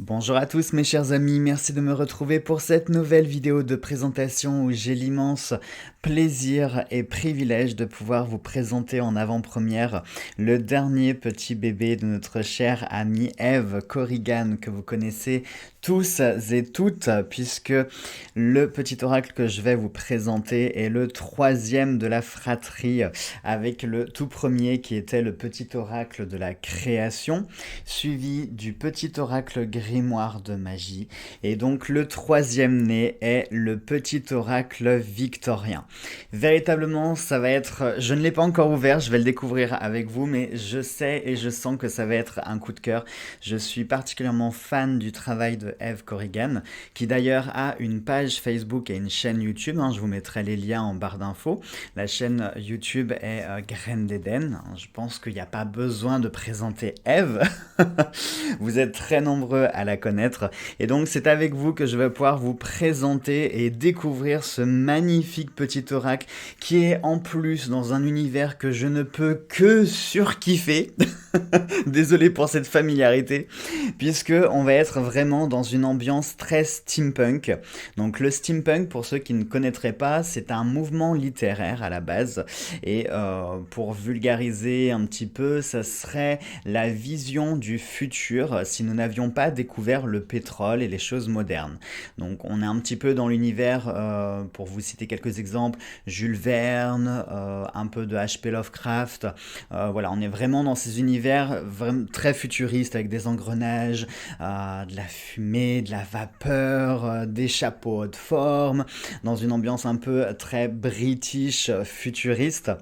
Bonjour à tous mes chers amis, merci de me retrouver pour cette nouvelle vidéo de présentation où j'ai l'immense plaisir et privilège de pouvoir vous présenter en avant-première le dernier petit bébé de notre chère amie Eve Corrigan que vous connaissez tous et toutes puisque le petit oracle que je vais vous présenter est le troisième de la fratrie avec le tout premier qui était le petit oracle de la création suivi du petit oracle grimoire de magie. Et donc le troisième né est le petit oracle victorien. Véritablement, ça va être... Je ne l'ai pas encore ouvert, je vais le découvrir avec vous, mais je sais et je sens que ça va être un coup de cœur. Je suis particulièrement fan du travail de Eve Corrigan, qui d'ailleurs a une page Facebook et une chaîne YouTube. Je vous mettrai les liens en barre d'infos. La chaîne YouTube est Graines d'Éden. Je pense qu'il n'y a pas besoin de présenter Eve. Vous êtes très nombreux à la connaître. Et donc c'est avec vous que je vais pouvoir vous présenter et découvrir ce magnifique petit oracle qui est en plus dans un univers que je ne peux que surkiffer. Désolé pour cette familiarité, puisque on va être vraiment dans une ambiance très steampunk. Donc le steampunk, pour ceux qui ne connaîtraient pas, c'est un mouvement littéraire à la base. Et pour vulgariser un petit peu, ça serait la vision du futur si nous n'avions pas découvert le pétrole et les choses modernes. Donc on est un petit peu dans l'univers, pour vous citer quelques exemples, Jules Verne, un peu de H.P. Lovecraft. Voilà, on est vraiment dans ces univers vraiment très futuristes avec des engrenages, de la fumée, de la vapeur, des chapeaux de forme, dans une ambiance un peu très british, futuriste.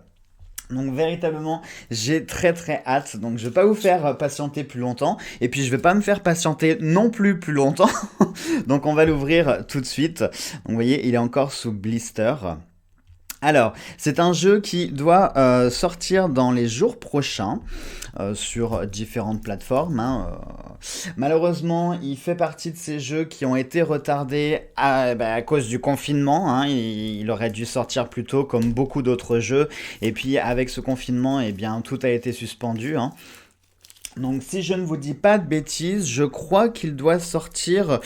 Donc véritablement, j'ai très très hâte. Donc je vais pas vous faire patienter plus longtemps. Et puis je vais pas me faire patienter non plus longtemps. Donc on va l'ouvrir tout de suite. Donc vous voyez, il est encore sous blister. Alors, c'est un jeu qui doit sortir dans les jours prochains sur différentes plateformes. Malheureusement, il fait partie de ces jeux qui ont été retardés à cause du confinement. Il aurait dû sortir plus tôt, comme beaucoup d'autres jeux. Et puis, avec ce confinement, eh bien, tout a été suspendu. Donc si je ne vous dis pas de bêtises, je crois qu'il doit sortir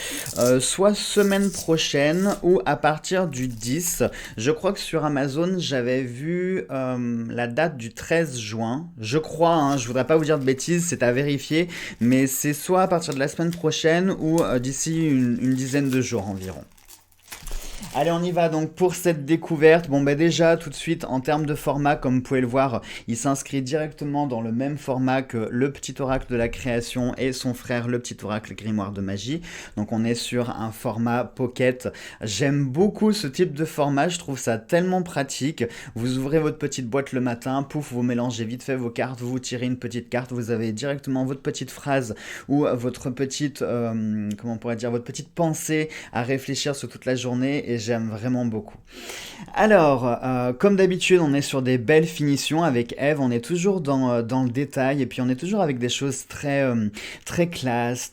soit semaine prochaine ou à partir du 10. Je crois que sur Amazon, j'avais vu la date du 13 juin. Je crois, je voudrais pas vous dire de bêtises, c'est à vérifier, mais c'est soit à partir de la semaine prochaine ou d'ici une dizaine de jours environ. Allez, on y va donc pour cette découverte. Bon, déjà, tout de suite, en termes de format, comme vous pouvez le voir, il s'inscrit directement dans le même format que le petit oracle de la création et son frère, le petit oracle grimoire de magie. Donc, on est sur un format pocket. J'aime beaucoup ce type de format, je trouve ça tellement pratique. Vous ouvrez votre petite boîte le matin, pouf, vous mélangez vite fait vos cartes, vous tirez une petite carte, vous avez directement votre petite phrase ou votre petite, comment on pourrait dire, votre petite pensée à réfléchir sur toute la journée et j'aime vraiment beaucoup. Alors, comme d'habitude, on est sur des belles finitions avec Eve, on est toujours dans le détail et puis on est toujours avec des choses très classe,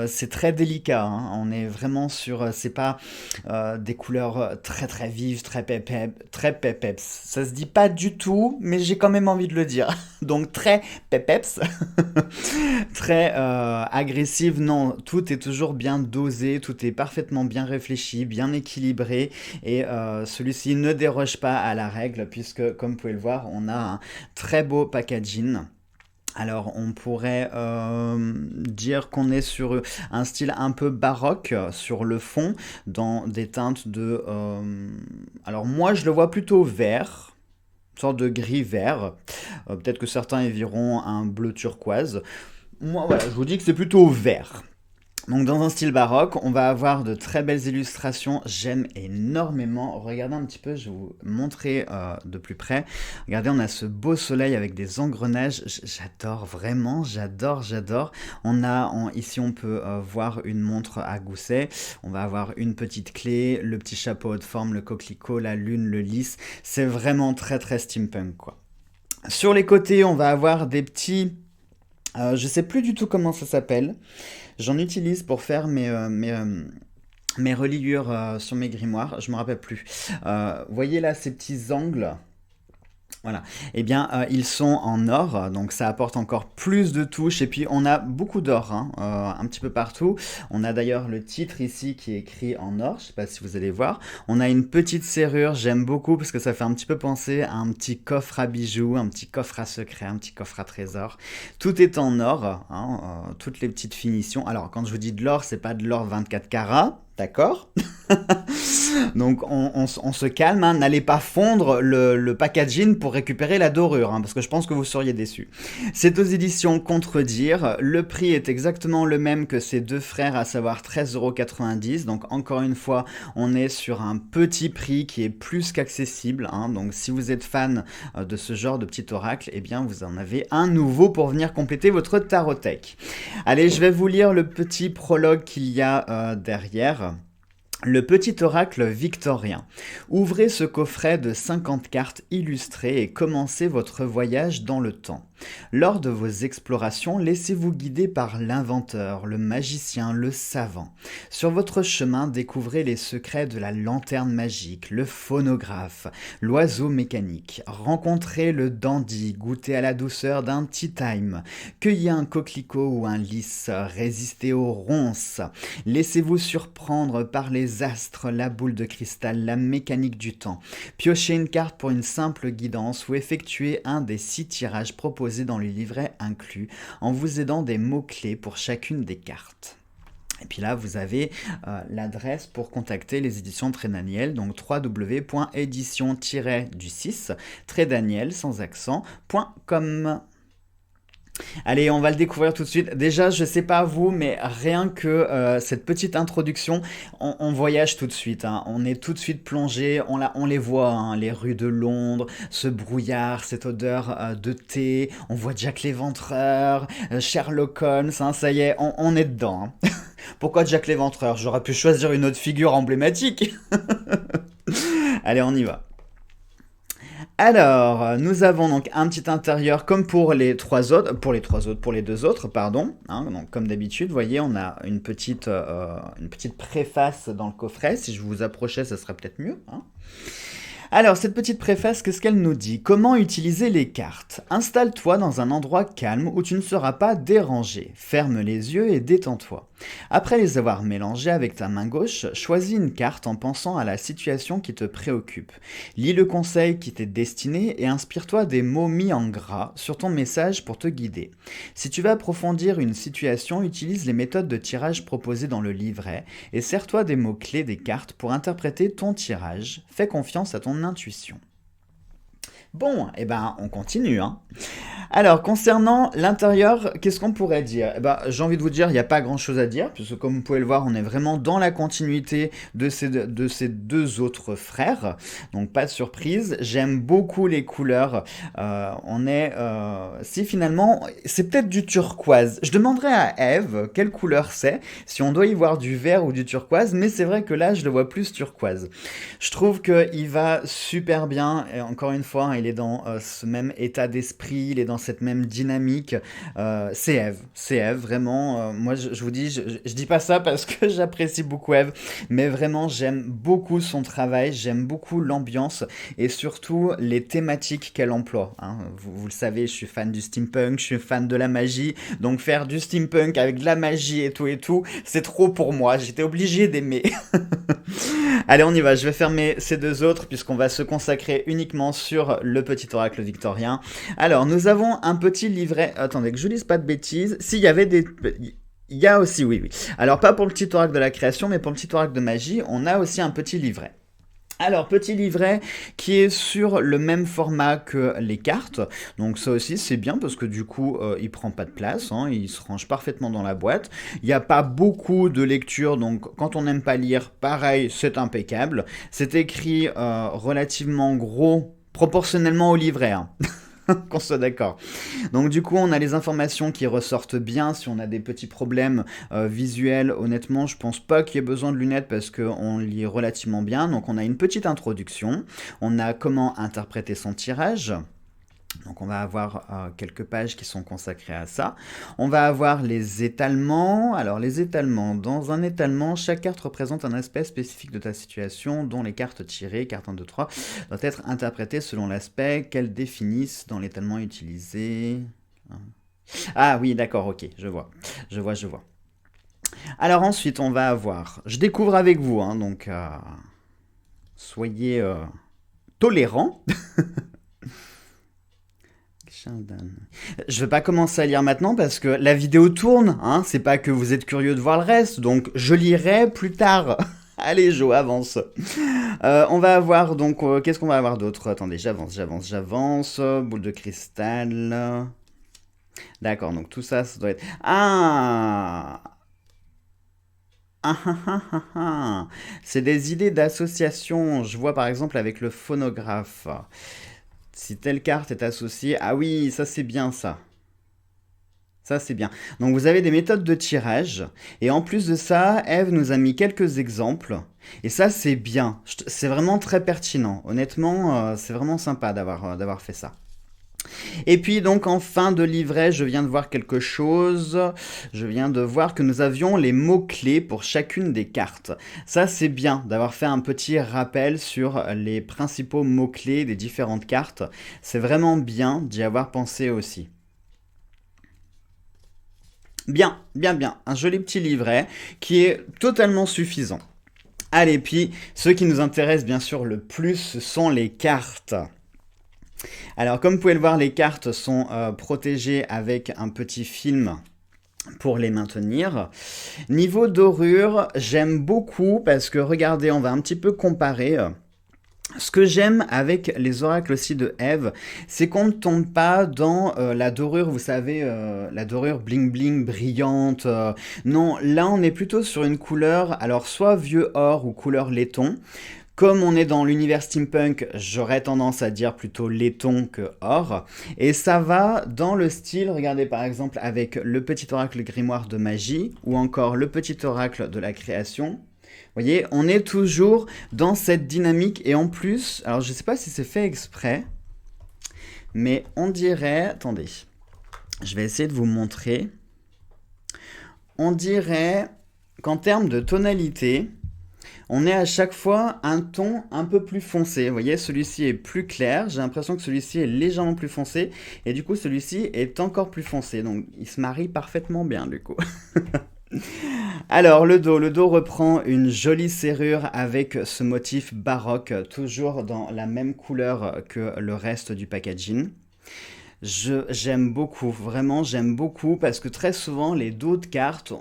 c'est très délicat. On est vraiment sur, c'est pas des couleurs très vives, très pepeps. Ça se dit pas du tout, mais j'ai quand même envie de le dire. Donc très pepeps, très agressive. Non, tout est toujours bien dosé, tout est parfaitement bien réfléchi, bien équilibré et celui-ci ne déroge pas à la règle puisque, comme vous pouvez le voir, on a un très beau packaging. Alors, on pourrait dire qu'on est sur un style un peu baroque sur le fond, dans des teintes de... alors, moi, je le vois plutôt vert, une sorte de gris-vert. Peut-être que certains y verront un bleu turquoise. Moi, voilà, je vous dis que c'est plutôt vert. Donc dans un style baroque, on va avoir de très belles illustrations, j'aime énormément. Regardez un petit peu, je vais vous montrer de plus près. Regardez, on a ce beau soleil avec des engrenages, j'adore vraiment, j'adore. Ici on peut voir une montre à gousset, on va avoir une petite clé, le petit chapeau haute forme, le coquelicot, la lune, le lys. C'est vraiment très steampunk quoi. Sur les côtés, on va avoir des petits... je sais plus du tout comment ça s'appelle. J'en utilise pour faire mes reliures sur mes grimoires. Je me rappelle plus. Voyez là ces petits angles. Voilà. Eh bien, ils sont en or, donc ça apporte encore plus de touches. Et puis, on a beaucoup d'or, hein, un petit peu partout. On a d'ailleurs le titre ici qui est écrit en or. Je sais pas si vous allez voir. On a une petite serrure. J'aime beaucoup parce que ça fait un petit peu penser à un petit coffre à bijoux, un petit coffre à secret, un petit coffre à trésor. Tout est en or, hein, toutes les petites finitions. Alors, quand je vous dis de l'or, c'est pas de l'or 24 carats. D'accord. Donc on se calme, hein. N'allez pas fondre le packaging pour récupérer la dorure, hein, parce que je pense que vous seriez déçus. C'est aux éditions Contredire, le prix est exactement le même que ces deux frères, à savoir 13,90 €. Donc encore une fois, on est sur un petit prix qui est plus qu'accessible, hein. Donc si vous êtes fan de ce genre de petit oracle, eh bien vous en avez un nouveau pour venir compléter votre tarothèque. Allez, je vais vous lire le petit prologue qu'il y a derrière. Le petit oracle victorien. Ouvrez ce coffret de 50 cartes illustrées et commencez votre voyage dans le temps. Lors de vos explorations, laissez-vous guider par l'inventeur, le magicien, le savant. Sur votre chemin, découvrez les secrets de la lanterne magique, le phonographe, l'oiseau mécanique. Rencontrez le dandy, goûtez à la douceur d'un tea time. Cueillez un coquelicot ou un lys, résistez aux ronces. Laissez-vous surprendre par les astres, la boule de cristal, la mécanique du temps. Piochez une carte pour une simple guidance ou effectuez un des 6 tirages proposés dans le livret inclus en vous aidant des mots-clés pour chacune des cartes. Et puis là, vous avez l'adresse pour contacter les éditions Trédaniel, donc www.édition-du6-Trédaniel sans accent.com. Allez, on va le découvrir tout de suite. Déjà, je sais pas vous, mais rien que cette petite introduction, on voyage tout de suite, hein. On est tout de suite plongé, on les voit, hein, les rues de Londres, ce brouillard, cette odeur de thé. On voit Jack l'Éventreur, Sherlock Holmes, hein, ça y est, on est dedans, hein. Pourquoi Jack l'Éventreur? J'aurais pu choisir une autre figure emblématique. Allez, on y va. Alors, nous avons donc un petit intérieur comme pour les pour les deux autres, pardon, hein. Donc, comme d'habitude, vous voyez, on a une petite préface dans le coffret. Si je vous approchais, ça serait peut-être mieux, hein. Alors, cette petite préface, qu'est-ce qu'elle nous dit? Comment utiliser les cartes? Installe-toi dans un endroit calme où tu ne seras pas dérangé. Ferme les yeux et détends-toi. Après les avoir mélangés avec ta main gauche, choisis une carte en pensant à la situation qui te préoccupe. Lis le conseil qui t'est destiné et inspire-toi des mots mis en gras sur ton message pour te guider. Si tu veux approfondir une situation, utilise les méthodes de tirage proposées dans le livret et sers-toi des mots-clés des cartes pour interpréter ton tirage. Fais confiance à ton intuition. Bon, eh ben, on continue, hein. Alors, concernant l'intérieur, qu'est-ce qu'on pourrait dire? Eh ben, j'ai envie de vous dire, il n'y a pas grand-chose à dire, puisque comme vous pouvez le voir, on est vraiment dans la continuité de ces deux autres frères, donc pas de surprise. J'aime beaucoup les couleurs. Si finalement, c'est peut-être du turquoise. Je demanderai à Eve quelle couleur c'est, si on doit y voir du vert ou du turquoise, mais c'est vrai que là, je le vois plus turquoise. Je trouve qu'il va super bien, et encore une fois, il est dans ce même état d'esprit, il est dans cette même dynamique. C'est Eve, vraiment. Moi, je vous dis, je dis pas ça parce que j'apprécie beaucoup Eve, mais vraiment, j'aime beaucoup son travail, j'aime beaucoup l'ambiance et surtout les thématiques qu'elle emploie, hein. Vous le savez, je suis fan du steampunk, je suis fan de la magie, donc faire du steampunk avec de la magie et tout, c'est trop pour moi. J'étais obligé d'aimer. Allez, on y va. Je vais fermer ces deux autres puisqu'on va se consacrer uniquement sur le petit oracle victorien. Alors, nous avons un petit livret. Attendez, que je ne dise pas de bêtises. S'il y avait des... Il y a aussi, oui. Alors, pas pour le petit oracle de la création, mais pour le petit oracle de magie, on a aussi un petit livret. Alors, petit livret qui est sur le même format que les cartes. Donc ça aussi, c'est bien parce que du coup, il prend pas de place, hein, il se range parfaitement dans la boîte. Il n'y a pas beaucoup de lecture, donc quand on n'aime pas lire, pareil, c'est impeccable. C'est écrit relativement gros, proportionnellement au livret, hein. Qu'on soit d'accord. Donc du coup, on a les informations qui ressortent bien. Si on a des petits problèmes visuels, honnêtement, je pense pas qu'il y ait besoin de lunettes parce qu'on lit relativement bien. Donc on a une petite introduction. On a comment interpréter son tirage. Donc on va avoir quelques pages qui sont consacrées à ça. On va avoir les étalements. Alors les étalements, dans un étalement, chaque carte représente un aspect spécifique de ta situation dont les cartes tirées, carte 1, 2, 3, doivent être interprétées selon l'aspect qu'elles définissent dans l'étalement utilisé. Ah oui, d'accord, ok, je vois. Je vois, je vois. Alors ensuite, on va avoir... Je découvre avec vous, hein, donc soyez tolérants. Je ne vais pas commencer à lire maintenant parce que la vidéo tourne, hein, c'est pas que vous êtes curieux de voir le reste, donc je lirai plus tard. Allez, Jo, avance. On va avoir donc, qu'est-ce qu'on va avoir d'autre? Attendez, j'avance. Boule de cristal. D'accord, donc tout ça, ça doit être... Ah! Ah ah ah ah ah. C'est des idées d'association. Je vois par exemple avec le phonographe. Si telle carte est associée... Ah oui, ça c'est bien ça. Ça, c'est bien. Donc, vous avez des méthodes de tirage. Et en plus de ça, Eve nous a mis quelques exemples. Et ça, c'est bien. C'est vraiment très pertinent. Honnêtement, c'est vraiment sympa d'avoir fait ça. Et puis, donc, en fin de livret, je viens de voir quelque chose. Je viens de voir que nous avions les mots-clés pour chacune des cartes. Ça, c'est bien d'avoir fait un petit rappel sur les principaux mots-clés des différentes cartes. C'est vraiment bien d'y avoir pensé aussi. Bien, bien, bien. Un joli petit livret qui est totalement suffisant. Allez, puis, ce qui nous intéresse bien sûr le plus, ce sont les cartes. Alors, comme vous pouvez le voir, les cartes sont protégées avec un petit film pour les maintenir. Niveau dorure, j'aime beaucoup parce que, regardez, on va un petit peu comparer. Ce que j'aime avec les oracles aussi de Eve, c'est qu'on ne tombe pas dans la dorure, vous savez, la dorure bling bling brillante. Non, là on est plutôt sur une couleur, alors soit vieux or ou couleur laiton. Comme on est dans l'univers steampunk, j'aurais tendance à dire plutôt laiton que or. Et ça va dans le style, regardez par exemple avec le petit oracle grimoire de magie, ou encore le petit oracle de la création. Vous voyez, on est toujours dans cette dynamique et en plus, alors je ne sais pas si c'est fait exprès, mais on dirait, attendez, je vais essayer de vous montrer, on dirait qu'en termes de tonalité, on est à chaque fois un ton un peu plus foncé. Vous voyez, celui-ci est plus clair, j'ai l'impression que celui-ci est légèrement plus foncé, et du coup celui-ci est encore plus foncé, donc il se marie parfaitement bien du coup. Alors le dos reprend une jolie serrure avec ce motif baroque, toujours dans la même couleur que le reste du packaging. J'aime beaucoup, vraiment j'aime beaucoup parce que très souvent les dos de cartes,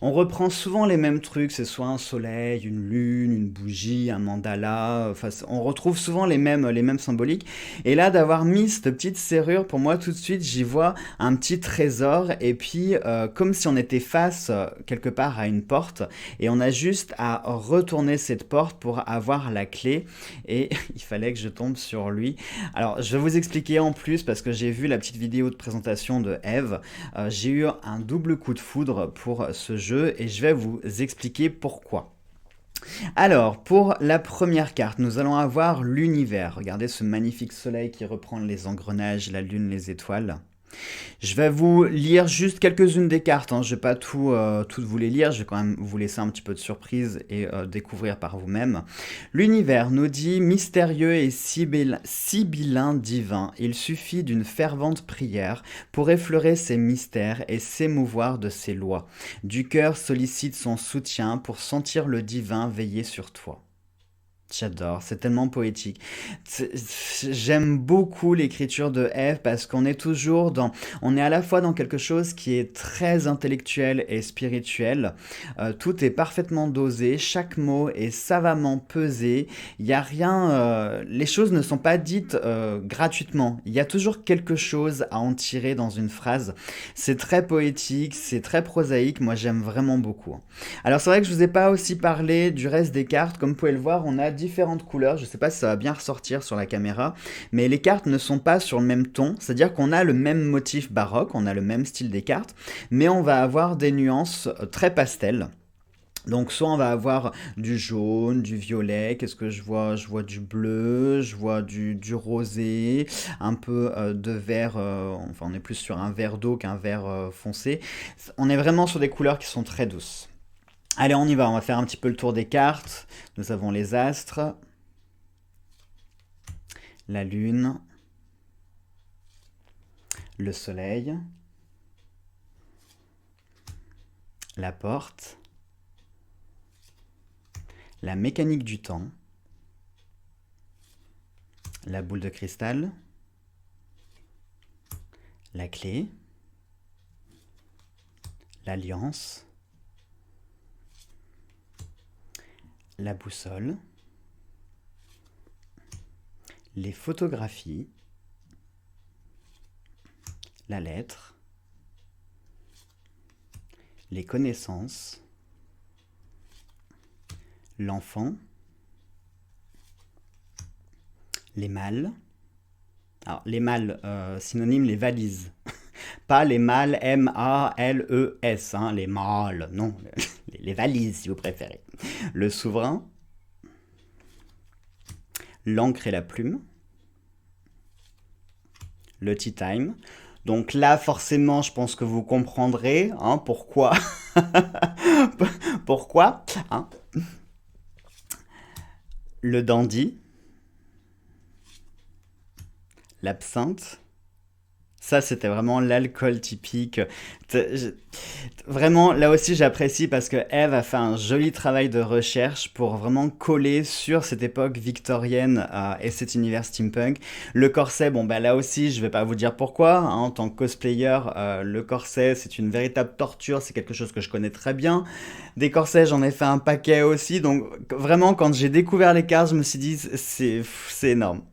on reprend souvent les mêmes trucs, c'est soit un soleil, une lune, une bougie, un mandala, enfin, on retrouve souvent les mêmes symboliques. Et là d'avoir mis cette petite serrure, pour moi tout de suite j'y vois un petit trésor et puis comme si on était face quelque part à une porte et on a juste à retourner cette porte pour avoir la clé et il fallait que je tombe sur lui. Alors je vais vous expliquer en plus parce que j'ai vu la petite vidéo de présentation de Eve, j'ai eu un double coup de foudre pour ce jeu et je vais vous expliquer pourquoi. Alors, pour la première carte, nous allons avoir l'univers. Regardez ce magnifique soleil qui reprend les engrenages, la lune, les étoiles. Je vais vous lire juste quelques-unes des cartes, hein. Je ne vais pas toutes vous les lire, je vais quand même vous laisser un petit peu de surprise et découvrir par vous-même. L'univers nous dit mystérieux et sibyllin divin, il suffit d'une fervente prière pour effleurer ses mystères et s'émouvoir de ses lois. Du cœur sollicite son soutien pour sentir le divin veiller sur toi. J'adore, c'est tellement poétique. J'aime beaucoup l'écriture de Eve parce qu'on est toujours dans... On est à la fois dans quelque chose qui est très intellectuel et spirituel. Tout est parfaitement dosé, chaque mot est savamment pesé. Il n'y a rien... les choses ne sont pas dites gratuitement. Il y a toujours quelque chose à en tirer dans une phrase. C'est très poétique, c'est très prosaïque. Moi, j'aime vraiment beaucoup. Alors, c'est vrai que je ne vous ai pas aussi parlé du reste des cartes. Comme vous pouvez le voir, on a différentes couleurs, je ne sais pas si ça va bien ressortir sur la caméra, mais les cartes ne sont pas sur le même ton, c'est-à-dire qu'on a le même motif baroque, on a le même style des cartes, mais on va avoir des nuances très pastel. Donc soit on va avoir du jaune, du violet, qu'est-ce que je vois? Je vois du bleu, je vois du rosé, un peu de vert, enfin on est plus sur un vert d'eau qu'un vert foncé. On est vraiment sur des couleurs qui sont très douces. Allez, on va faire un petit peu le tour des cartes. Nous avons les astres, la lune, le soleil, la porte, la mécanique du temps, la boule de cristal, la clé, l'alliance, la boussole, les photographies, la lettre, les connaissances, l'enfant, les malles. Alors, les malles, synonyme, les valises. Pas les malles, M-A-L-E-S, hein, les malles, non, les valises si vous préférez. Le souverain, l'encre et la plume, le tea time. Donc là, forcément, je pense que vous comprendrez hein, pourquoi. Pourquoi hein. Le dandy, l'absinthe. Ça, c'était vraiment l'alcool typique. Vraiment, là aussi, j'apprécie parce que Eve a fait un joli travail de recherche pour vraiment coller sur cette époque victorienne et cet univers steampunk. Le corset, bon, bah là aussi, je vais pas vous dire pourquoi. Hein, en tant que cosplayer, le corset, c'est une véritable torture. C'est quelque chose que je connais très bien. Des corsets, j'en ai fait un paquet aussi. Donc, vraiment, quand j'ai découvert les cartes, je me suis dit, c'est énorme.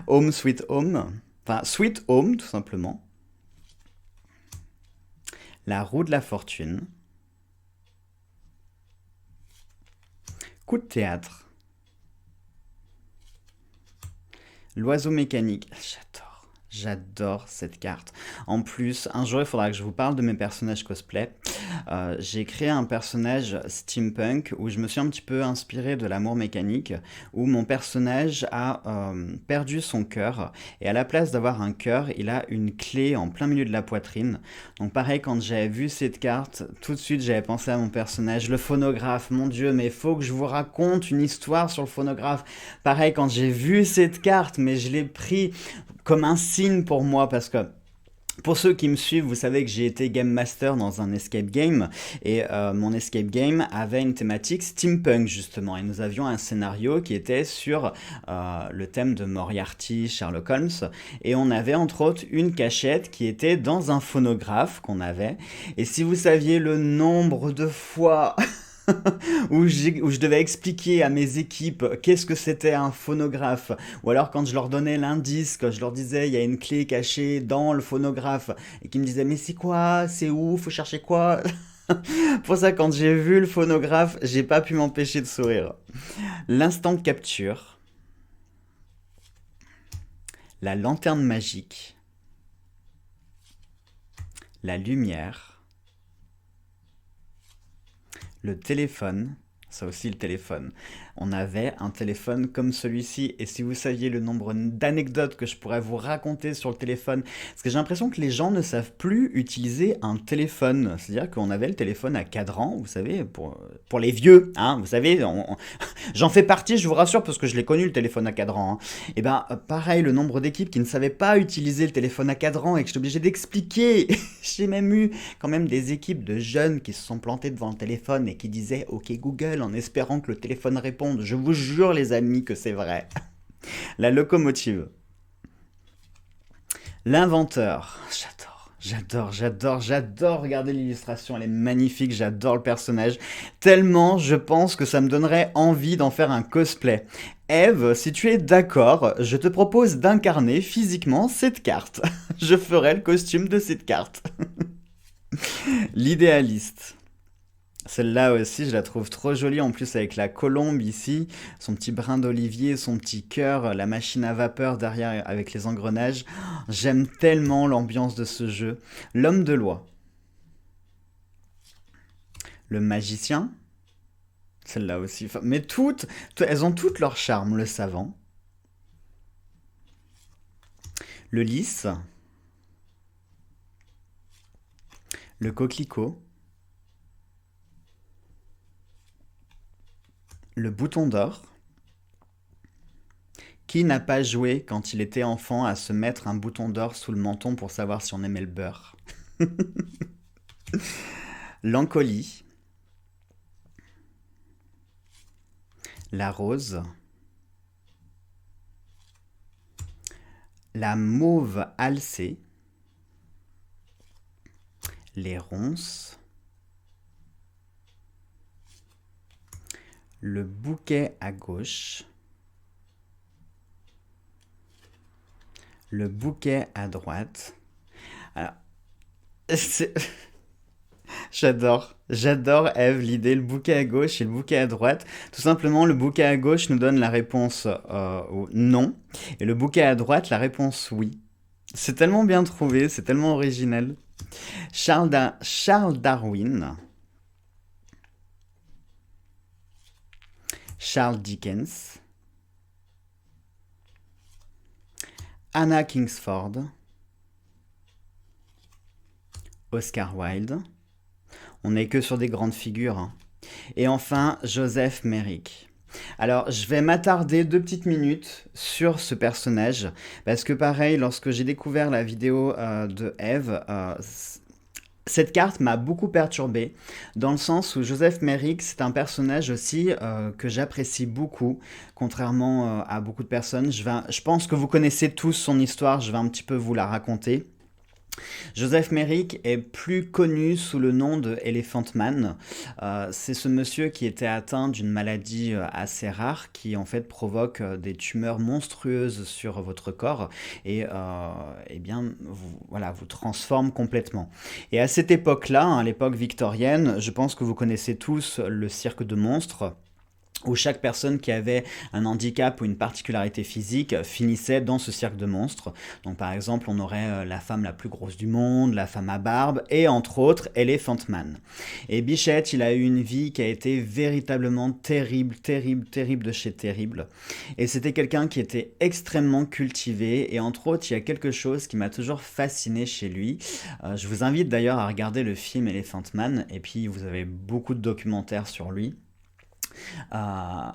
Home Sweet Home. Enfin, Sweet Home, tout simplement. La roue de la fortune. Coup de théâtre. L'oiseau mécanique. J'adore. J'adore cette carte. En plus, un jour, il faudra que je vous parle de mes personnages cosplay. J'ai créé un personnage steampunk où je me suis un petit peu inspiré de l'amour mécanique, où mon personnage a perdu son cœur et à la place d'avoir un cœur, il a une clé en plein milieu de la poitrine. Donc pareil, quand j'avais vu cette carte, tout de suite j'avais pensé à mon personnage, le phonographe. Mon Dieu, mais il faut que je vous raconte une histoire sur le phonographe. Pareil, quand j'ai vu cette carte, mais je l'ai pris comme un signe pour moi parce que pour ceux qui me suivent, vous savez que j'ai été game master dans un escape game et mon escape game avait une thématique steampunk justement et nous avions un scénario qui était sur le thème de Moriarty, Sherlock Holmes et on avait entre autres une cachette qui était dans un phonographe qu'on avait et si vous saviez le nombre de fois où je devais expliquer à mes équipes qu'est-ce que c'était un phonographe, ou alors quand je leur donnais l'indice, que je leur disais il y a une clé cachée dans le phonographe, et qu'ils me disaient mais c'est quoi, c'est où, faut chercher quoi. Pour ça, quand j'ai vu le phonographe, j'ai pas pu m'empêcher de sourire. L'instant de capture, la lanterne magique, la lumière, le téléphone, ça aussi le téléphone. On avait un téléphone comme celui-ci et si vous saviez le nombre d'anecdotes que je pourrais vous raconter sur le téléphone, parce que j'ai l'impression que les gens ne savent plus utiliser un téléphone. C'est-à-dire qu'on avait le téléphone à cadran, vous savez, pour les vieux, hein, vous savez, j'en fais partie, je vous rassure, parce que je l'ai connu le téléphone à cadran. Hein. Et ben pareil, le nombre d'équipes qui ne savaient pas utiliser le téléphone à cadran et que j'étais obligé d'expliquer. J'ai même eu quand même des équipes de jeunes qui se sont plantés devant le téléphone et qui disaient OK Google en espérant que le téléphone réponde. Je vous jure les amis que c'est vrai. La locomotive. L'inventeur. J'adore regarder l'illustration, elle est magnifique, j'adore le personnage. Tellement, je pense que ça me donnerait envie d'en faire un cosplay. Eve, si tu es d'accord, je te propose d'incarner physiquement cette carte. Je ferai le costume de cette carte. L'idéaliste. Celle-là aussi, je la trouve trop jolie, en plus avec la colombe ici, son petit brin d'olivier, son petit cœur, la machine à vapeur derrière avec les engrenages. J'aime tellement l'ambiance de ce jeu. L'homme de loi. Le magicien, Celle-là aussi. Enfin, mais elles ont toutes leur charme. Le savant, le lys, le coquelicot, le bouton d'or. Qui n'a pas joué quand il était enfant à se mettre un bouton d'or sous le menton pour savoir si on aimait le beurre? L'encolie, la rose, la mauve alcée, les ronces, le bouquet à gauche, le bouquet à droite. Alors, c'est- j'adore Eve, l'idée, le bouquet à gauche et le bouquet à droite. Tout simplement, le bouquet à gauche nous donne la réponse au non, et le bouquet à droite, la réponse oui. C'est tellement bien trouvé, c'est tellement original. Charles Darwin, Charles Dickens, Anna Kingsford, Oscar Wilde. On n'est que sur des grandes figures, hein. Et enfin, Joseph Merrick. Alors, je vais m'attarder 2 petites minutes sur ce personnage, parce que pareil, lorsque j'ai découvert la vidéo de Eve, cette carte m'a beaucoup perturbé, dans le sens où Joseph Merrick, c'est un personnage aussi que j'apprécie beaucoup, contrairement à beaucoup de personnes. Je pense que vous connaissez tous son histoire, je vais un petit peu vous la raconter. Joseph Merrick est plus connu sous le nom de Elephant Man. C'est ce monsieur qui était atteint d'une maladie assez rare qui en fait provoque des tumeurs monstrueuses sur votre corps et eh bien voilà, vous transforme complètement. Et à cette époque-là, hein, à l'époque victorienne, je pense que vous connaissez tous le cirque de monstres où chaque personne qui avait un handicap ou une particularité physique finissait dans ce cirque de monstres. Donc par exemple, on aurait la femme la plus grosse du monde, la femme à barbe, et entre autres, Elephant Man. Et Bichette, il a eu une vie qui a été véritablement terrible, terrible, terrible de chez terrible. Et c'était quelqu'un qui était extrêmement cultivé, et entre autres, il y a quelque chose qui m'a toujours fasciné chez lui. Je vous invite d'ailleurs à regarder le film Elephant Man, et puis vous avez beaucoup de documentaires sur lui. Euh,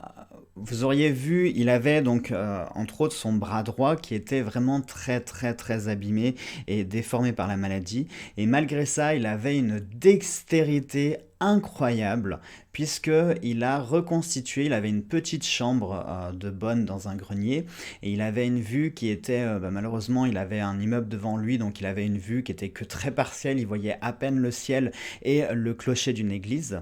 Vous auriez vu, il avait donc entre autres son bras droit qui était vraiment très très très abîmé et déformé par la maladie. Et malgré ça, il avait une dextérité incroyable puisque il a reconstitué, il avait une petite chambre de bonne dans un grenier et il avait une vue qui était, malheureusement il avait un immeuble devant lui donc il avait une vue qui était que très partielle, il voyait à peine le ciel et le clocher d'une église.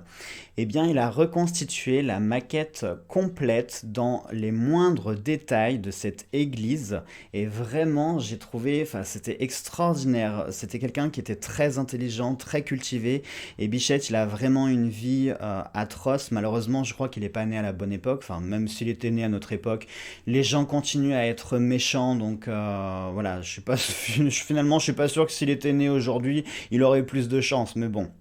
Eh bien, il a reconstitué la maquette complète dans les moindres détails de cette église. Et vraiment, j'ai trouvé, enfin, c'était extraordinaire. C'était quelqu'un qui était très intelligent, très cultivé. Et Bichette, il a vraiment une vie atroce. Malheureusement, je crois qu'il n'est pas né à la bonne époque. Enfin, même s'il était né à notre époque, les gens continuent à être méchants. Donc, voilà, je suis pas, finalement, je suis pas sûr que s'il était né aujourd'hui, il aurait eu plus de chance. Mais bon.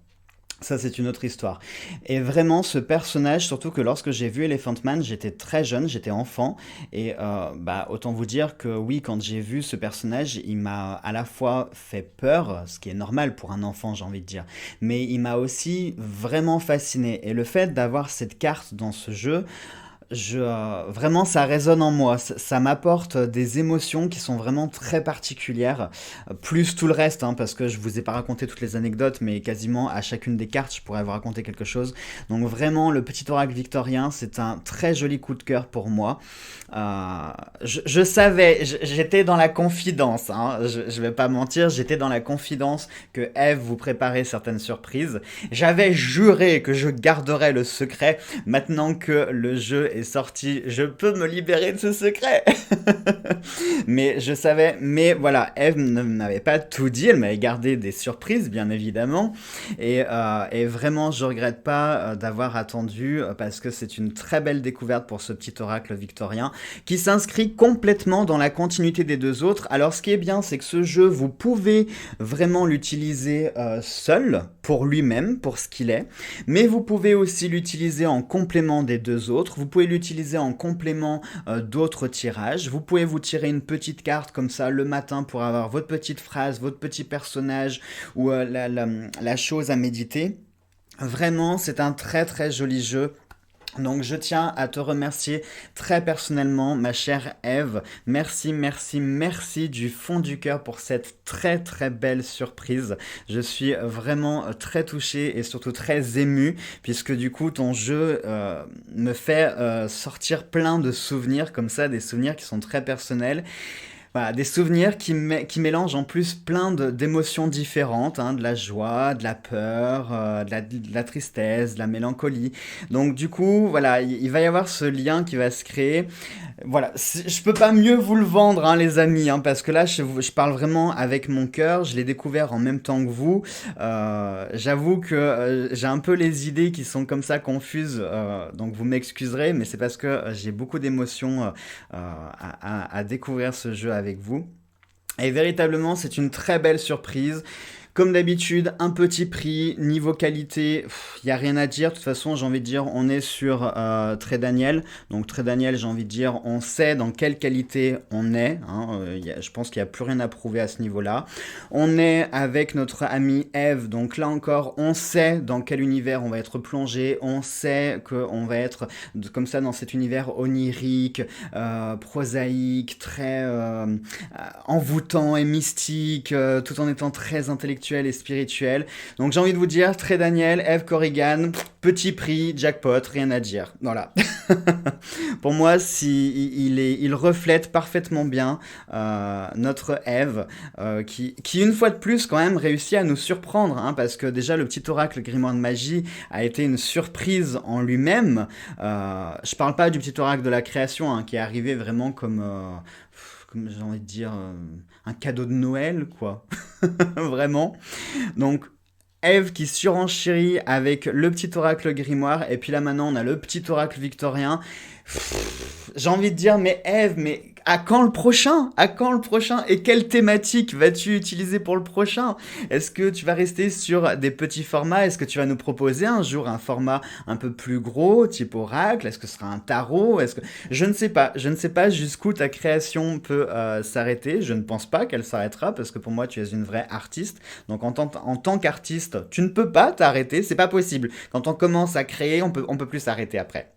Ça, c'est une autre histoire. Et vraiment, ce personnage, surtout que lorsque j'ai vu Elephant Man, j'étais très jeune, j'étais enfant. Et autant vous dire que oui, quand j'ai vu ce personnage, il m'a à la fois fait peur, ce qui est normal pour un enfant, j'ai envie de dire, mais il m'a aussi vraiment fasciné. Et le fait d'avoir cette carte dans ce jeu, vraiment, ça résonne en moi. Ça m'apporte des émotions qui sont vraiment très particulières, plus tout le reste, hein, parce que je vous ai pas raconté toutes les anecdotes, mais quasiment à chacune des cartes, je pourrais vous raconter quelque chose. Donc vraiment, le petit oracle victorien, c'est un très joli coup de cœur pour moi. Je savais, j'étais dans la confidence, hein, je vais pas mentir, j'étais dans la confidence que Eve vous préparait certaines surprises. J'avais juré que je garderais le secret maintenant que le jeu est est sorti, je peux me libérer de ce secret. Mais je savais, mais voilà, Eve ne m'avait pas tout dit, elle m'avait gardé des surprises, bien évidemment. Et vraiment, je regrette pas d'avoir attendu, parce que c'est une très belle découverte pour ce petit oracle victorien, qui s'inscrit complètement dans la continuité des deux autres. Alors, ce qui est bien, c'est que ce jeu, vous pouvez vraiment l'utiliser seul, pour lui-même, pour ce qu'il est, mais vous pouvez aussi l'utiliser en complément des deux autres, vous pouvez l'utiliser en complément d'autres tirages, vous pouvez vous tirer une petite carte comme ça le matin pour avoir votre petite phrase, votre petit personnage ou la chose à méditer. Vraiment, c'est un très très joli jeu. Donc je tiens à te remercier très personnellement, ma chère Eve. Merci, merci, merci du fond du cœur pour cette très très belle surprise. Je suis vraiment très touché et surtout très ému, puisque du coup ton jeu me fait sortir plein de souvenirs comme ça, des souvenirs qui sont très personnels. Voilà, des souvenirs qui mélangent en plus plein d'émotions différentes, hein, de la joie, de la peur, de la tristesse, de la mélancolie. Donc du coup, voilà, il va y avoir ce lien qui va se créer. Voilà, je peux pas mieux vous le vendre, hein, les amis, hein, parce que là, je parle vraiment avec mon cœur. Je l'ai découvert en même temps que vous. J'avoue que j'ai un peu les idées qui sont comme ça confuses, donc vous m'excuserez, mais c'est parce que j'ai beaucoup d'émotions à découvrir ce jeu avec vous. Et véritablement, c'est une très belle surprise. Comme d'habitude, un petit prix, niveau qualité, il n'y a rien à dire. De toute façon, j'ai envie de dire, on est sur Très Daniel. Donc Très Daniel, j'ai envie de dire, on sait dans quelle qualité on est. Hein. Je pense qu'il n'y a plus rien à prouver à ce niveau-là. On est avec notre amie Eve. Donc là encore, on sait dans quel univers on va être plongé. On sait qu'on va être comme ça dans cet univers onirique, prosaïque, très envoûtant et mystique, tout en étant très intellectuel et spirituel. Donc j'ai envie de vous dire, Très Daniel, Eve Corrigan, petit prix, jackpot, rien à dire. Voilà. Pour moi, il reflète parfaitement bien notre Eve, qui une fois de plus quand même réussit à nous surprendre, hein, parce que déjà le petit oracle Grimoire de magie a été une surprise en lui-même. Je parle pas du petit oracle de la création, hein, qui est arrivé vraiment comme j'ai envie de dire, un cadeau de Noël, quoi. Vraiment. Donc, Eve qui surenchérit avec le petit oracle grimoire, et puis là maintenant on a le petit oracle victorien. J'ai envie de dire, mais Eve, mais à quand le prochain? À quand le prochain? Et quelle thématique vas-tu utiliser pour le prochain? Est-ce que tu vas rester sur des petits formats? Est-ce que tu vas nous proposer un jour un format un peu plus gros, type oracle? Est-ce que ce sera un tarot? Je ne sais pas. Je ne sais pas jusqu'où ta création peut s'arrêter. Je ne pense pas qu'elle s'arrêtera, parce que pour moi, tu es une vraie artiste. Donc en tant qu'artiste, tu ne peux pas t'arrêter. C'est pas possible. Quand on commence à créer, on peut plus s'arrêter après.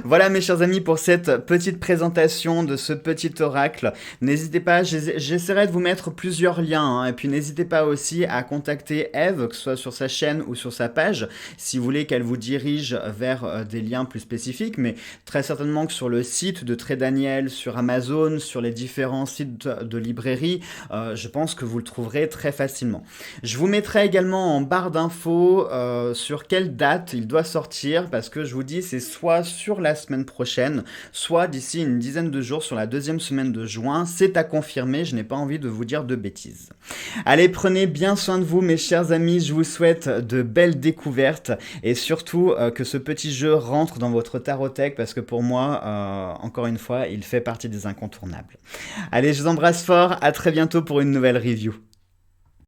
Voilà mes chers amis pour cette petite présentation de ce petit oracle. N'hésitez pas, j'essaierai de vous mettre plusieurs liens, hein, et puis n'hésitez pas aussi à contacter Eve, que ce soit sur sa chaîne ou sur sa page, si vous voulez qu'elle vous dirige vers des liens plus spécifiques, mais très certainement que sur le site de Très Daniel, sur Amazon, sur les différents sites de librairie, je pense que vous le trouverez très facilement. Je vous mettrai également en barre d'infos sur quelle date il doit sortir, parce que je vous dis, c'est soit sur la semaine prochaine, soit d'ici une dizaine de jours sur la deuxième semaine de juin. C'est à confirmer, je n'ai pas envie de vous dire de bêtises. Allez, prenez bien soin de vous mes chers amis, je vous souhaite de belles découvertes et surtout que ce petit jeu rentre dans votre tarothèque, parce que pour moi, encore une fois, il fait partie des incontournables. Allez, je vous embrasse fort, à très bientôt pour une nouvelle review.